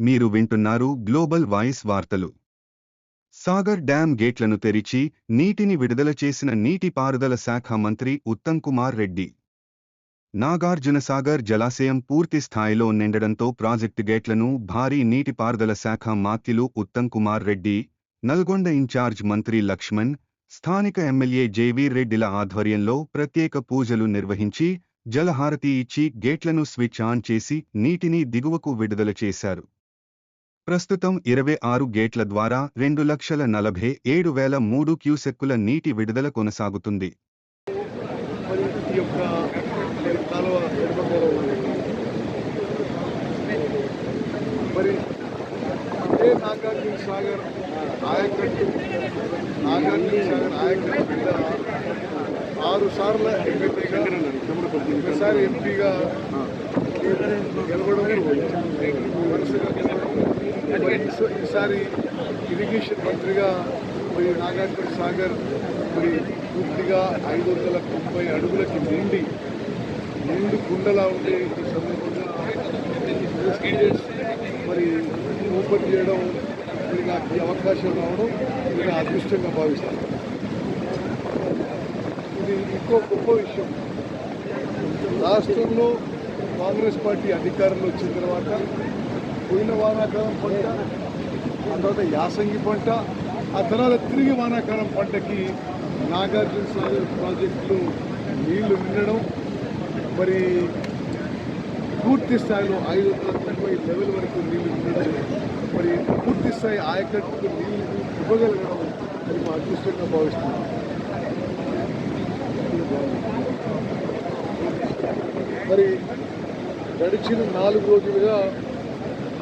మీరు వింటున్నారు global voice వార్తలు. సాగర్ డ్యాం గేట్లను తెరిచి నీటిని విడుదల చేసిన నీటిపారుదల శాఖ మంత్రి ఉత్తమ్ కుమార్ రెడ్డి. నాగార్జునసాగర్ జలాశయం పూర్తి స్థాయిలో నిండడంతో ప్రాజెక్టు గేట్లను భారీ నీటిపారుదల శాఖ మాత్యులు ఉత్తమ్ కుమార్ రెడ్డి, నల్గొండ ఇన్ఛార్జ్ మంత్రి లక్ష్మణ్, స్థానిక ఎమ్మెల్యే జేవీర్ రెడ్డిల ఆధ్వర్యంలో ప్రత్యేక పూజలు నిర్వహించి జలహారతి ఇచ్చి గేట్లను స్విచ్ ఆన్ చేసి నీటిని దిగువకు విడుదల చేశారు. ప్రస్తుతం 26 గేట్ల ద్వారా 2,47,003 క్యూసెక్కుల నీటి విడుదల కొనసాగుతుంది. నాగార్జునసాగర్ ఆయకట్టు మీద 6 సార్లు ఎమ్మెల్యేగా, ఒకసారి ఎంపీగా గెలవడం, ఈసారి ఇరిగేషన్ మంత్రిగా మరి నాగార్జునసాగర్ మరి పూర్తిగా 590 అడుగులకి నిండు గుండలా ఉండే ఈ సందర్భంగా మరి ఓపెన్ చేయడం, మరి నాకు ఈ అవకాశం రావడం నేను అదృష్టంగా భావిస్తాను. ఇది ఇంకో గొప్ప విషయం. రాష్ట్రంలో కాంగ్రెస్ పార్టీ అధికారంలో వచ్చిన తర్వాత పోయిన వానాకాలం పంట, ఆ తర్వాత యాసంగి పంట, ఆ తర్వాత తిరిగి వానాకాలం పంటకి నాగార్జునసాగర్ ప్రాజెక్టులో నీళ్లు నిండడం, మరి పూర్తి స్థాయిలో 590 లెవెల్ వరకు నీళ్లు నిండడం, మరి పూర్తి స్థాయి ఆయకట్టుకు నీళ్లు ఇవ్వగలగడం అది మా అదృష్టంగా భావిస్తున్నాం. మరి గడిచిన 4 రోజులుగా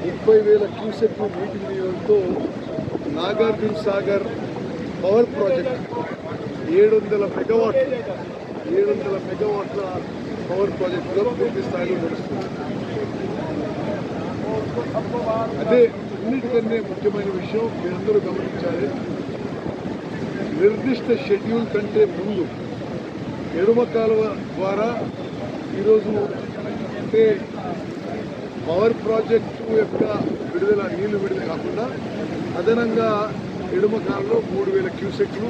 30,000 క్యూసెక్లు నీటి వినియోగంతో నాగార్జునసాగర్ పవర్ ప్రాజెక్ట్ 700 మెగావాట్ల పవర్ ప్రాజెక్టులో పూర్తి స్థాయిలో నడుస్తుంది. అదే అన్నిటికన్నా ముఖ్యమైన విషయం మీరందరూ గమనించాలి. నిర్దిష్ట షెడ్యూల్ కంటే ముందు ఎడమ కాలువ ద్వారా ఈరోజు అంటే పవర్ ప్రాజెక్టు యొక్క నీళ్లు విడుదల కాకుండా అదనంగా ఎడమ కాలంలో 3,000 క్యూసెక్లు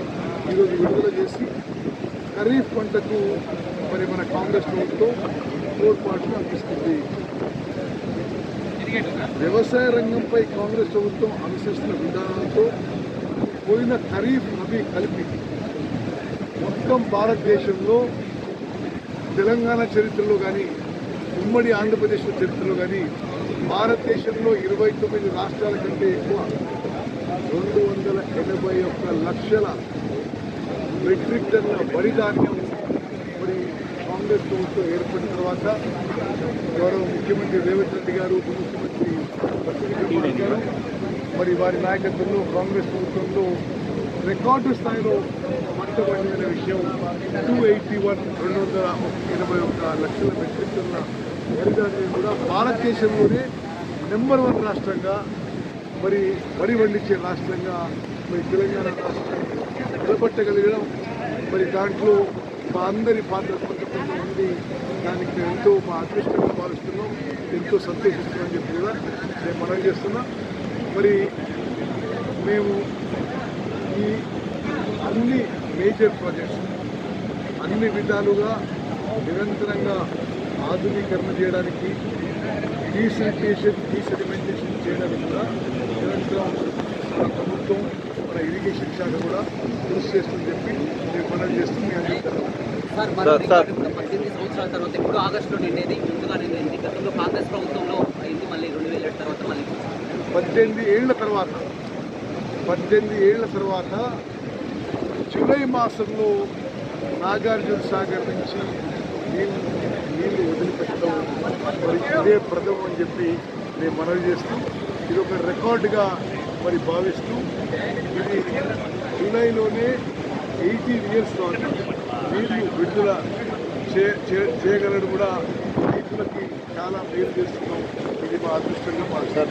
ఈరోజు విడుదల చేసి ఖరీఫ్ పంటకు మరి మన కాంగ్రెస్ ప్రభుత్వం తోడ్పాటును అందిస్తుంది. వ్యవసాయ రంగంపై కాంగ్రెస్ ప్రభుత్వం అనుసరిస్తున్న విధానంతో పోయిన ఖరీఫ్ రబీ కలిపి మొత్తం భారతదేశంలో తెలంగాణ చరిత్రలో కానీ ఉమ్మడి ఆంధ్రప్రదేశ్ చరిత్రలో కానీ భారతదేశంలో 29 రాష్ట్రాల కంటే ఎక్కువ 281 లక్షల మెట్రిక్ టన్నుల వరి ధాన్యం మరి కాంగ్రెస్ ప్రభుత్వం ఏర్పడిన తర్వాత గౌరవ ముఖ్యమంత్రి రేవంత్ రెడ్డి గారు, ఉప ముఖ్యమంత్రి లక్ష్మణ్ గారు మరి వారి నాయకత్వంలో కాంగ్రెస్ ప్రభుత్వంలో రికార్డు స్థాయిలో పంట పండిన విషయం 281 లక్షల మెట్రిక్ టన్నుల వరి ధాన్యం కూడా భారతదేశంలోనే నెంబర్ 1 రాష్ట్రంగా మరి వరి పండించే రాష్ట్రంగా మరి తెలంగాణ రాష్ట్రం నిలబట్టగలగడం, మరి దాంట్లో మా అందరి పాత్ర కొంత ఉంది. దానికి మేము ఎంతో మా అదృష్టంగా భావిస్తున్నాం, ఎంతో సంతోషిస్తున్నామని చెప్పి కూడా నేను మనం చేస్తున్నా. మరి మేము ఈ అన్ని మేజర్ ప్రాజెక్ట్స్ అన్ని విధాలుగా నిరంతరంగా ఆధునీకరణ చేయడానికి, డీసెడిమెంటేషన్ చేయడానికి కూడా నిరంతరం మన ప్రభుత్వం, మన ఇరిగేషన్ శాఖ కూడా కృషి చేస్తుందని చెప్పి నేను మనం చేస్తుంది. 18 సంవత్సరాల తర్వాత ఇప్పుడు ఆగస్టులో నిండేది, ముందుగా నిండింది. గతంలో కాంగ్రెస్ ప్రభుత్వంలో అయింది, మళ్ళీ 2007 తర్వాత మళ్ళీ 18 ఏళ్ల తర్వాత జూలై మాసంలో నాగార్జునసాగర్ నుంచి నీళ్లు వదిలిపెట్టడం మరి ఇదే ప్రథమం అని చెప్పి నేను మనవి చేస్తూ, ఇది ఒక రికార్డుగా మరి భావిస్తూ, ఇది జూలైలోనే 18 years తర్వాత నీళ్లు విడుదల చేయగలడు కూడా రైతులకి చాలా మేలు చేస్తున్నాం. ఇది మా అదృష్టంగా భావిస్తాం.